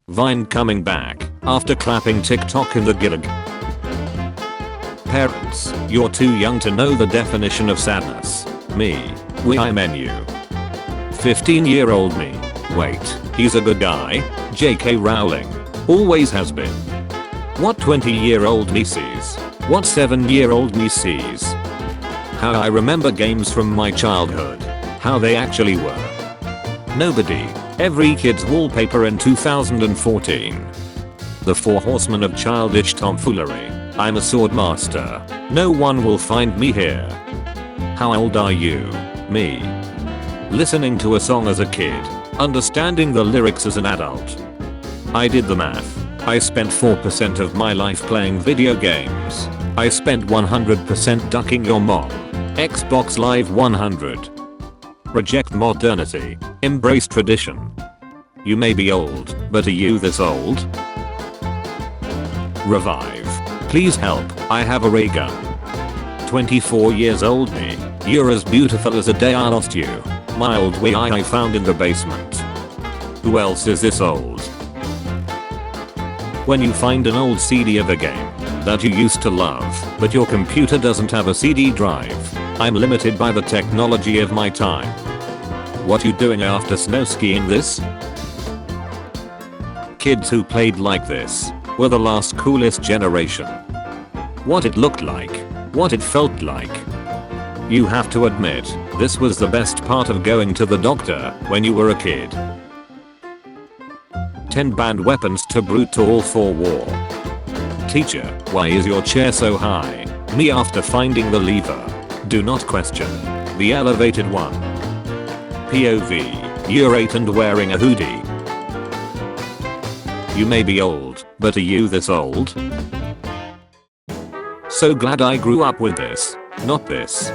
Vine coming back after clapping TikTok in the gig. Parents, you're too young to know the definition of sadness. Me. I menu. 15-year-old me. Wait, he's a good guy? JK Rowling. Always has been. What 20-year-old me sees? What 7-year-old me sees? How I remember games from my childhood. How they actually were. Nobody. Every kid's wallpaper in 2014. The Four Horsemen of Childish Tomfoolery. I'm a sword master. No one will find me here. How old are you? Me. Listening to a song as a kid. Understanding the lyrics as an adult. I did the math. I spent 4% of my life playing video games. I spent 100% ducking your mom. Xbox Live 100. Reject modernity. Embrace tradition. You may be old, but are you this old? Revive. Please help, I have a ray gun. 24 years old me. You're as beautiful as the day I lost you. My old way I found in the basement. Who else is this old? When you find an old CD of a game that you used to love, but your computer doesn't have a CD drive. I'm limited by the technology of my time. What you doing after snow skiing this? Kids who played like this were the last coolest generation. What it looked like. What it felt like. You have to admit, this was the best part of going to the doctor when you were a kid. 10 banned weapons to brute all for war. Teacher, why is your chair so high? Me after finding the lever. Do not question. The elevated one. POV, you're 8 and wearing a hoodie. You may be old, but are you this old? So glad I grew up with this, not this.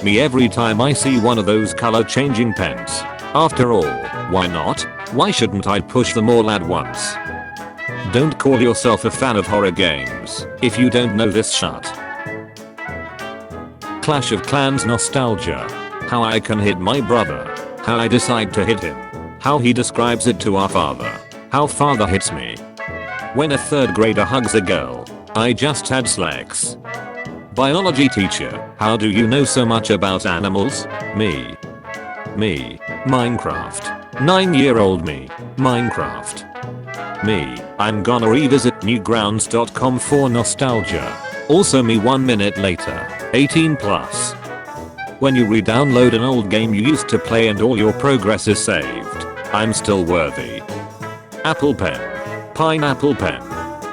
Me every time I see one of those color changing pens. After all, why not? Why shouldn't I push them all at once? Don't call yourself a fan of horror games if you don't know this shut. Clash of Clans nostalgia. How I can hit my brother. How I decide to hit him. How he describes it to our father. How father hits me. When a 3rd grader hugs a girl. I just had sex. Biology teacher, how do you know so much about animals? Me. Minecraft. 9-year-old me. Minecraft. Me. I'm gonna revisit newgrounds.com for nostalgia. Also me 1 minute later. 18 plus. When you re-download an old game you used to play and all your progress is saved. I'm still worthy. Apple pen. Pineapple pen.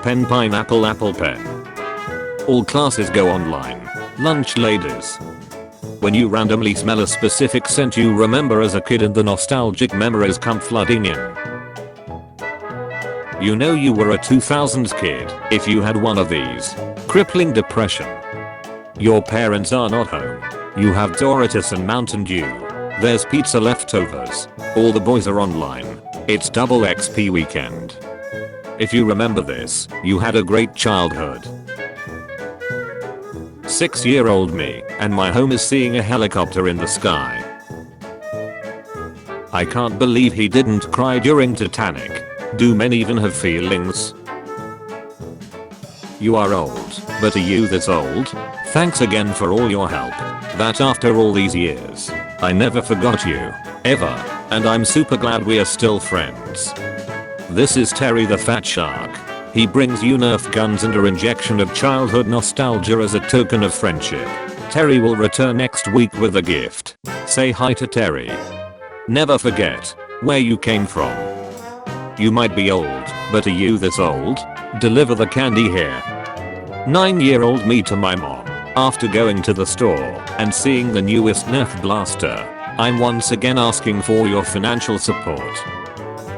Pen pineapple apple pen. All classes go online. Lunch ladies. When you randomly smell a specific scent you remember as a kid and the nostalgic memories come flooding in. You know you were a 2000s kid if you had one of these. Crippling depression. Your parents are not home. You have Doritos and Mountain Dew. There's pizza leftovers. All the boys are online. It's double XP weekend. If you remember this, you had a great childhood. 6-year-old me, and my home is seeing a helicopter in the sky. I can't believe he didn't cry during Titanic. Do men even have feelings? You are old, but are you this old? Thanks again for all your help. That after all these years, I never forgot you, ever, and I'm super glad we are still friends. This is Terry the Fat Shark. He brings you Nerf guns and a injection of childhood nostalgia as a token of friendship. Terry will return next week with a gift. Say hi to Terry. Never forget where you came from. You might be old, but are you this old? Deliver the candy here. 9-year-old me to my mom. After going to the store and seeing the newest Nerf blaster, I'm once again asking for your financial support.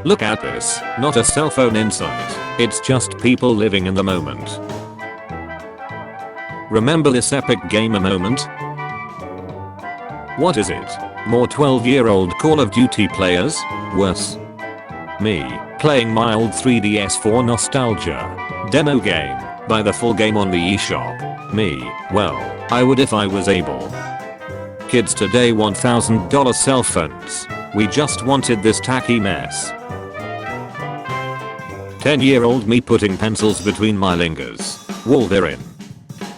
Look at this, not a cell phone insight, it's just people living in the moment. Remember this epic gamer moment? What is it? More 12-year-old Call of Duty players? Worse. Me, playing my old 3DS for nostalgia. Demo game, buy the full game on the eShop. Me, well, I would if I was able. Kids today want $1,000 cell phones. We just wanted this tacky mess. 10-year-old me putting pencils between my fingers. Wolverine.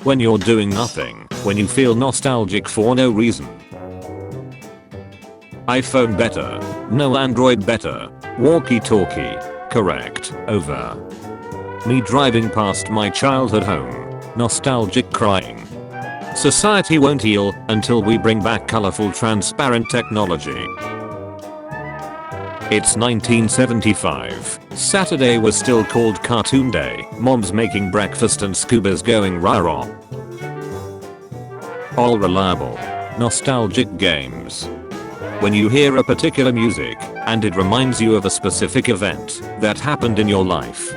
When you're doing nothing, when you feel nostalgic for no reason. iPhone better. No, Android better. Walkie-talkie. Correct. Over. Me driving past my childhood home. Nostalgic crying. Society won't heal until we bring back colorful transparent technology. It's 1975. Saturday was still called Cartoon Day. Mom's making breakfast and Scuba's going rah-rah. All reliable. Nostalgic games. When you hear a particular music and it reminds you of a specific event that happened in your life.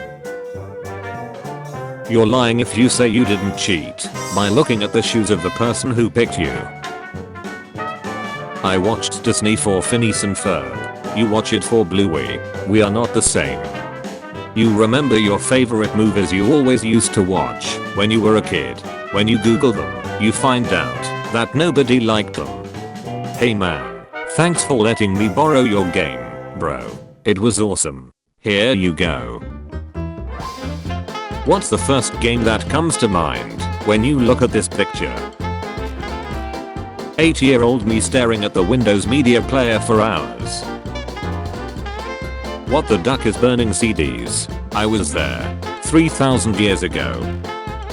You're lying if you say you didn't cheat by looking at the shoes of the person who picked you. I watched Disney for Phineas and Ferb. You watch it for Bluey. We are not the same. You remember your favorite movies you always used to watch when you were a kid. When you Google them, you find out that nobody liked them. Hey man, thanks for letting me borrow your game, bro. It was awesome. Here you go. What's the first game that comes to mind when you look at this picture? 8-year-old me staring at the Windows Media Player for hours. What the duck is burning CDs? I was there 3,000 years ago.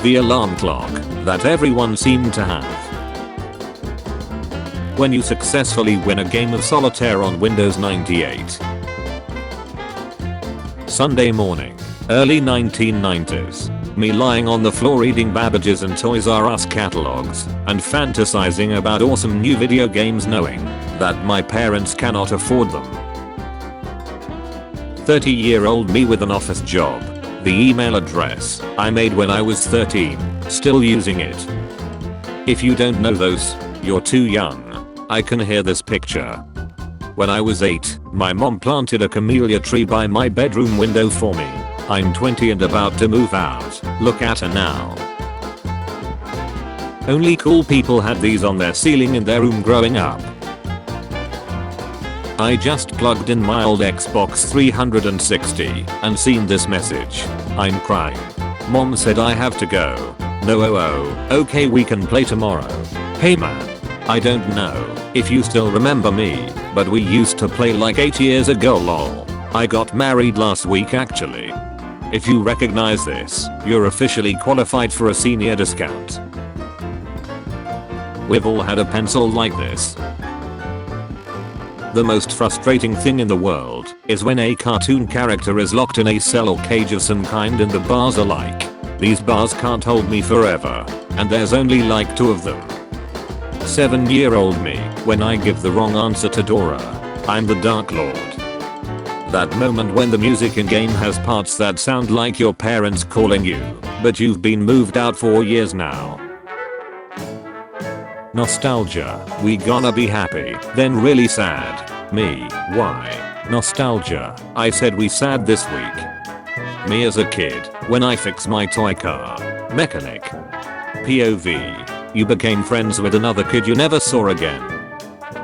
The alarm clock that everyone seemed to have. When you successfully win a game of solitaire on Windows 98. Sunday morning, early 1990s. Me lying on the floor reading Babbage's and Toys R Us catalogs and fantasizing about awesome new video games knowing that my parents cannot afford them. 30-year-old me with an office job. The email address I made when I was 13, still using it. If you don't know those, you're too young. I can hear this picture. When I was 8, my mom planted a camellia tree by my bedroom window for me. I'm 20 and about to move out. Look at her now. Only cool people had these on their ceiling in their room growing up. I just plugged in my old Xbox 360 and seen this message. I'm crying. Mom said I have to go. No, okay, we can play tomorrow. Hey man. I don't know if you still remember me, but we used to play like 8 years ago lol. I got married last week actually. If you recognize this, you're officially qualified for a senior discount. We've all had a pencil like this. The most frustrating thing in the world is when a cartoon character is locked in a cell or cage of some kind and the bars are like, these bars can't hold me forever, and there's only like 2 of them. 7-year-old me, when I give the wrong answer to Dora. I'm the Dark Lord. That moment when the music in game has parts that sound like your parents calling you, but you've been moved out for years now. Nostalgia. We gonna be happy, then really sad. Me. Why? Nostalgia. I said we sad this week. Me as a kid, when I fix my toy car. Mechanic. POV. You became friends with another kid you never saw again.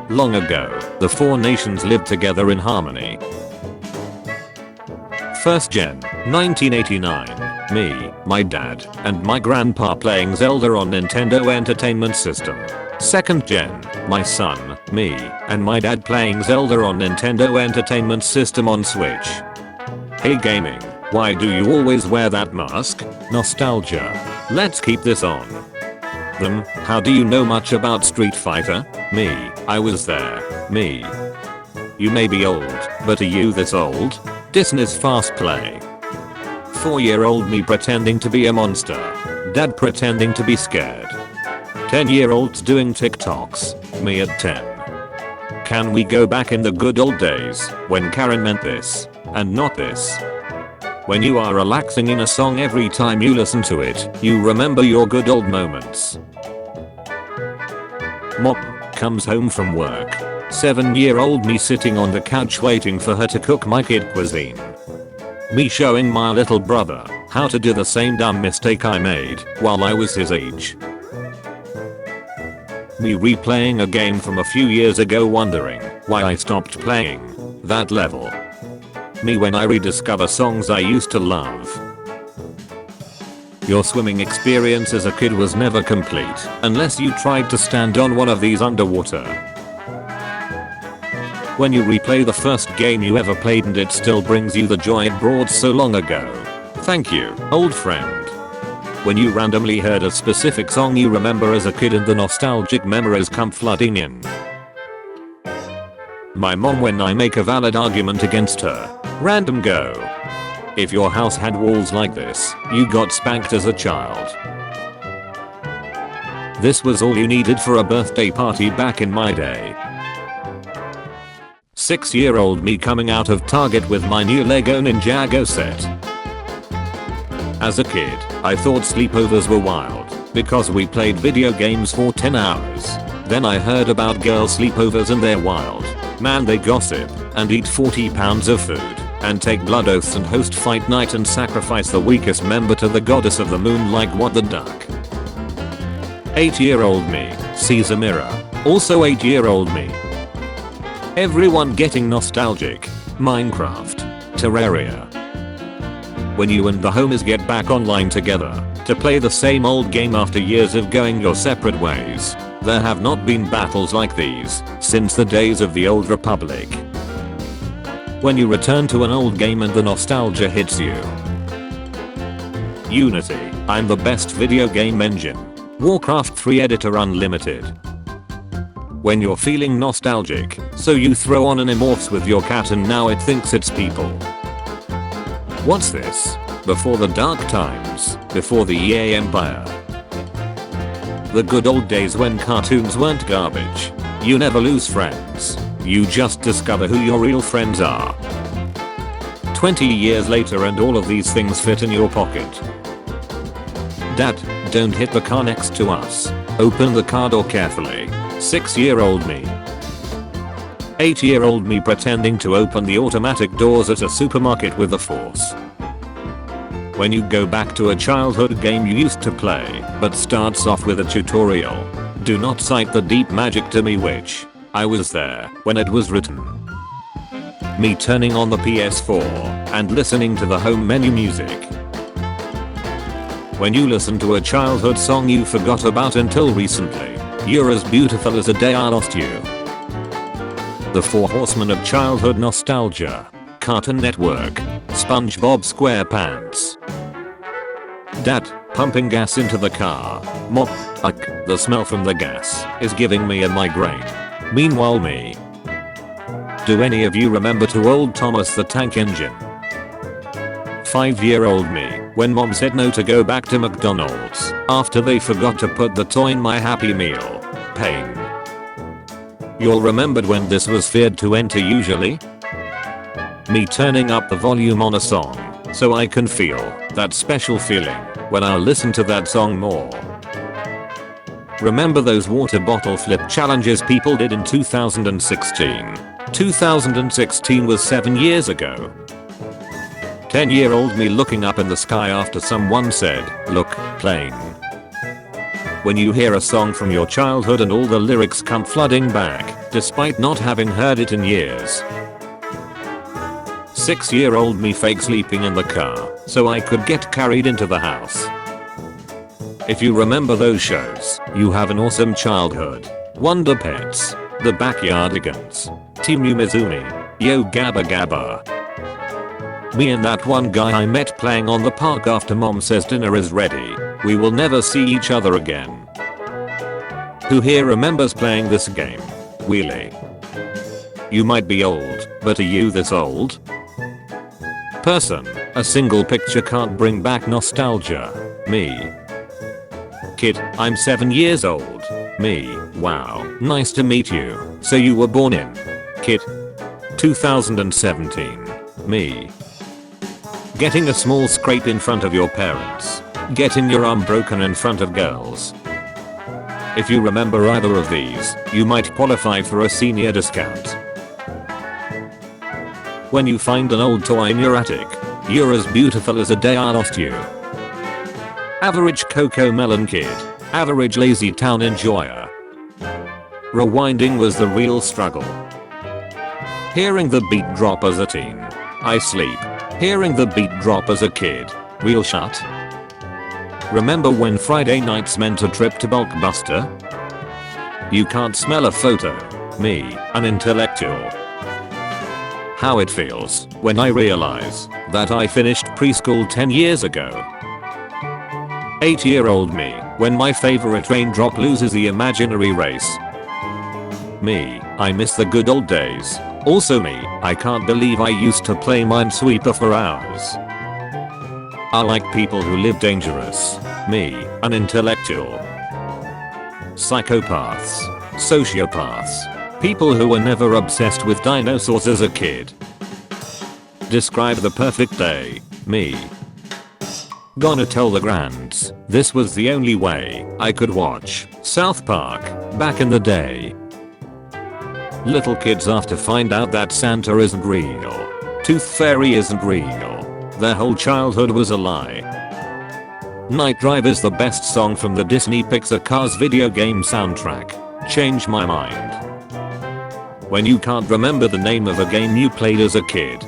Long ago, the 4 nations lived together in harmony. First gen, 1989. Me, my dad, and my grandpa playing Zelda on Nintendo Entertainment System. Second gen, my son, me, and my dad playing Zelda on Nintendo Entertainment System on Switch. Hey gaming, why do you always wear that mask? Nostalgia. Let's keep this on. Them, how do you know much about Street Fighter? Me, I was there. Me. You may be old, but are you this old? Disney's Fast Play. 4-year-old me pretending to be a monster. Dad pretending to be scared. 10-year-olds doing TikToks. Me at 10. Can we go back in the good old days when Karen meant this and not this? When you are relaxing in a song every time you listen to it, you remember your good old moments. Mom comes home from work. 7-year-old me sitting on the couch waiting for her to cook my kid cuisine. Me showing my little brother how to do the same dumb mistake I made while I was his age. Me replaying a game from a few years ago wondering why I stopped playing that level. Me when I rediscover songs I used to love. Your swimming experience as a kid was never complete unless you tried to stand on one of these underwater. When you replay the first game you ever played and it still brings you the joy it brought so long ago. Thank you, old friend. When you randomly heard a specific song you remember as a kid and the nostalgic memories come flooding in. My mom when I make a valid argument against her. Random go. If your house had walls like this, you got spanked as a child. This was all you needed for a birthday party back in my day. 6-year-old me coming out of Target with my new Lego Ninjago set. As a kid, I thought sleepovers were wild because we played video games for 10 hours. Then I heard about girl sleepovers and they're wild. Man, they gossip and eat 40 pounds of food and take blood oaths and host fight night and sacrifice the weakest member to the goddess of the moon like what the duck. 8-year-old me sees a mirror. Also 8-year-old me. Everyone getting nostalgic. Minecraft. Terraria. When you and the homies get back online together to play the same old game after years of going your separate ways. There have not been battles like these since the days of the old republic. When you return to an old game and the nostalgia hits you. Unity, I'm the best video game engine. Warcraft 3 Editor Unlimited. When you're feeling nostalgic, so you throw on Animorphs with your cat and now it thinks it's people. What's this? Before the dark times, before the EA Empire. The good old days when cartoons weren't garbage. You never lose friends. You just discover who your real friends are. 20 years later and all of these things fit in your pocket. Dad, don't hit the car next to us. Open the car door carefully. 6-year-old me. 8-year-old me pretending to open the automatic doors at a supermarket with the force. When you go back to a childhood game you used to play, but starts off with a tutorial. Do not cite the deep magic to me which, I was there when it was written. Me turning on the PS4 and listening to the home menu music. When you listen to a childhood song you forgot about until recently. You're as beautiful as the day I lost you. The 4 horsemen of childhood nostalgia. Cartoon Network. SpongeBob SquarePants. Dad, pumping gas into the car. Mop, the smell from the gas is giving me a migraine. Meanwhile me. Do any of you remember to old Thomas the Tank Engine? 5-year-old me, when mom said no to go back to McDonald's after they forgot to put the toy in my Happy Meal. Pain. You'll remembered when this was feared to enter usually? Me turning up the volume on a song so I can feel that special feeling when I listen to that song more. Remember those water bottle flip challenges people did in 2016? 2016 was 7 years ago. 10-year-old me looking up in the sky after someone said, "Look, plane." When you hear a song from your childhood and all the lyrics come flooding back, despite not having heard it in years. 6-year-old me fake sleeping in the car so I could get carried into the house. If you remember those shows, you have an awesome childhood. Wonder Pets, The Backyardigans, Team Umizuni, Yo Gabba Gabba. Me and that one guy I met playing on the park after mom says dinner is ready. We will never see each other again. Who here remembers playing this game? Wheelie. You might be old, but are you this old? Person, a single picture can't bring back nostalgia. Me. Kid, I'm 7 years old. Me, wow, nice to meet you. So you were born in? Kid. 2017. Me. Getting a small scrape in front of your parents. Getting your arm broken in front of girls. If you remember either of these, you might qualify for a senior discount. When you find an old toy in your attic, you're as beautiful as the day I lost you. Average Coco Melon kid. Average lazy town enjoyer. Rewinding was the real struggle. Hearing the beat drop as a teen. I sleep. Hearing the beat drop as a kid. Real shut. Remember when Friday nights meant a trip to Bulkbuster? You can't smell a photo. Me, an intellectual. How it feels when I realize that I finished preschool 10 years ago. 8-year-old me, when my favorite raindrop loses the imaginary race. Me, I miss the good old days. Also me, I can't believe I used to play Minesweeper for hours. I like people who live dangerous. Me, an intellectual. Psychopaths. Sociopaths. People who were never obsessed with dinosaurs as a kid. Describe the perfect day. Me. Gonna tell the grands, this was the only way I could watch South Park back in the day. Little kids have to find out that Santa isn't real. Tooth Fairy isn't real. Their whole childhood was a lie. Night Drive is the best song from the Disney Pixar Cars video game soundtrack. Change my mind. When you can't remember the name of a game you played as a kid.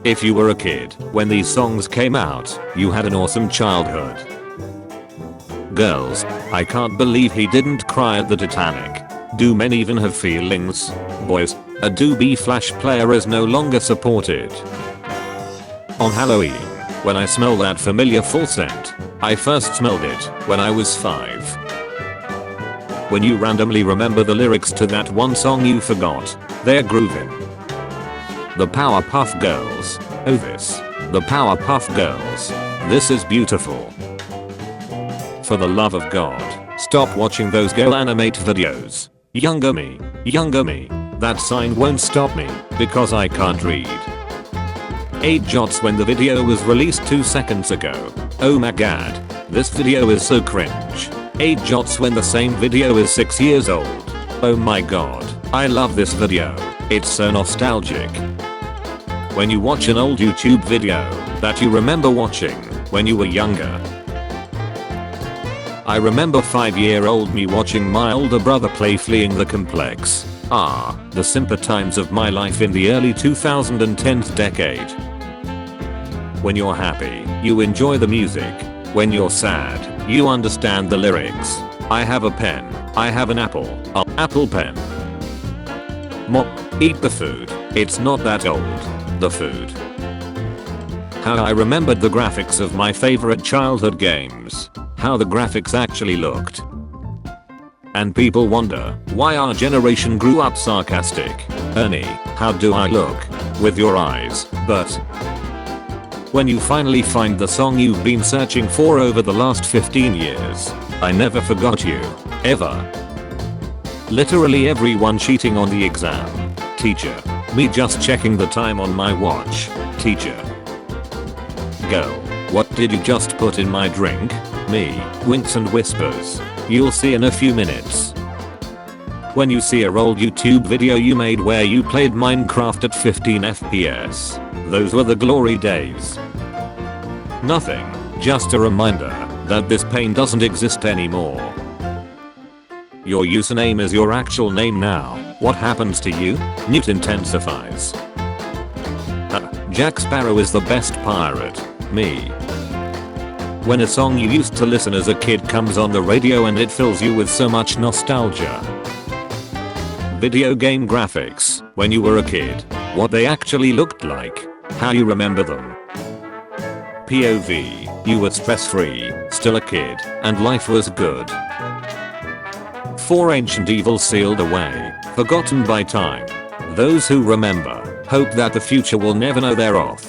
If you were a kid when these songs came out, you had an awesome childhood. Girls, I can't believe he didn't cry at the Titanic. Do men even have feelings? Boys, a doobie flash player is no longer supported. On Halloween, when I smell that familiar fall scent, I first smelled it when I was 5. When you randomly remember the lyrics to that one song you forgot, they're grooving. The Powerpuff Girls. Oh this. The Powerpuff Girls. This is beautiful. For the love of God, stop watching those girl animate videos. Younger me. That sign won't stop me because I can't read. 8 jots when the video was released 2 seconds ago. Oh my god. This video is so cringe. 8 jots when the same video is 6 years old. Oh my god. I love this video. It's so nostalgic. When you watch an old YouTube video that you remember watching when you were younger. I remember 5-year-old me watching my older brother play Fleeing the Complex. The simper times of my life in the early 2010s decade. When you're happy, you enjoy the music. When you're sad, you understand the lyrics. I have a pen. I have an apple. Apple pen. Mop. Eat the food. It's not that old. The food. How I remembered the graphics of my favorite childhood games. How the graphics actually looked. And people wonder why our generation grew up sarcastic. Ernie, how do I look? With your eyes, but. When you finally find the song you've been searching for over the last 15 years. I never forgot you. Ever. Literally everyone cheating on the exam. Teacher. Me just checking the time on my watch. Teacher. Girl. What did you just put in my drink? Me. Winks and whispers. You'll see in a few minutes. When you see a old YouTube video you made where you played Minecraft at 15 FPS. Those were the glory days. Nothing. Just a reminder that this pain doesn't exist anymore. Your username is your actual name now. What happens to you? Newt intensifies. Jack Sparrow is the best pirate. Me. When a song you used to listen as a kid comes on the radio and it fills you with so much nostalgia. Video game graphics, when you were a kid, what they actually looked like, how you remember them. POV, you were stress-free, still a kid, and life was good. 4 ancient evils sealed away, forgotten by time. Those who remember, hope that the future will never know they're off.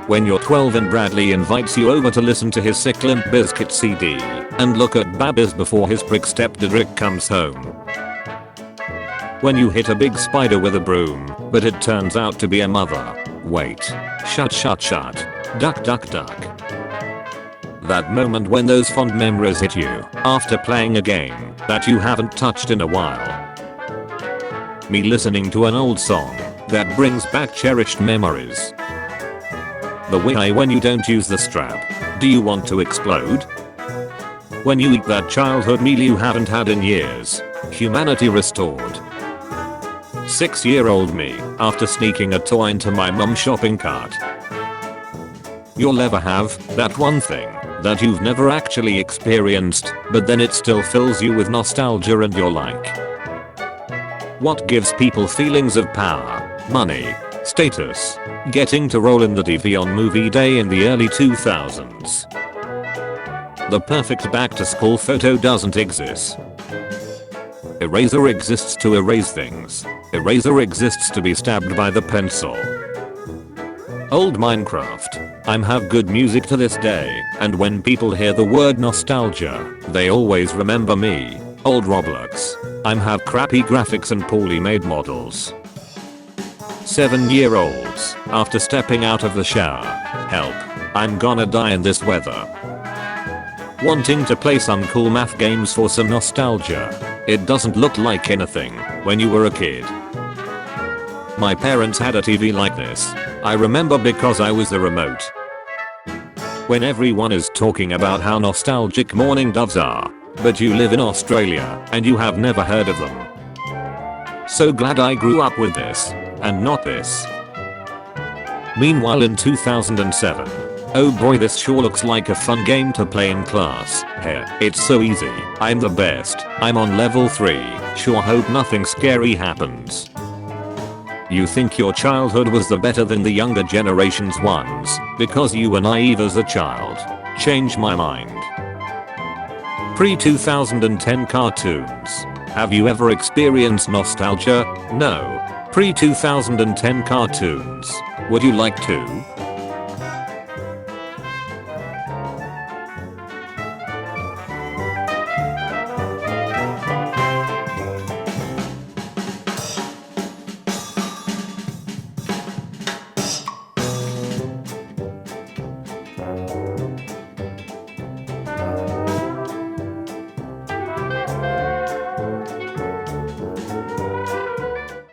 When you're 12 and Bradley invites you over to listen to his sick Limp Bizkit CD, and look at Babbies before his prick stepdad Rick comes home. When you hit a big spider with a broom, but it turns out to be a mother. Wait. Shut. Duck. That moment when those fond memories hit you, after playing a game that you haven't touched in a while. Me listening to an old song that brings back cherished memories. The way when you don't use the strap. Do you want to explode? When you eat that childhood meal you haven't had in years. Humanity restored. 6-year-old me after sneaking a toy into my mum's shopping cart. You'll ever have that one thing that you've never actually experienced, but then it still fills you with nostalgia and you're like, what gives people feelings of power, money, status? Getting to roll in the TV on movie day in the early 2000s. The perfect back to school photo doesn't exist. Eraser exists to erase things. Eraser exists to be stabbed by the pencil. Old Minecraft. I'm have good music to this day, and when people hear the word nostalgia, they always remember me. Old Roblox. I'm have crappy graphics and poorly made models. 7-year-olds, after stepping out of the shower. Help. I'm gonna die in this weather. Wanting to play some cool math games for some nostalgia. It doesn't look like anything when you were a kid. My parents had a TV like this. I remember because I was the remote. When everyone is talking about how nostalgic morning doves are, but you live in Australia and you have never heard of them. So glad I grew up with this, and not this. Meanwhile in 2007. Oh boy, this sure looks like a fun game to play in class. Here, it's so easy. I'm the best. I'm on level 3. Sure hope nothing scary happens. You think your childhood was the better than the younger generation's ones because you were naive as a child. Change my mind. Pre-2010 cartoons. Have you ever experienced nostalgia? No. Pre-2010 cartoons. Would you like to?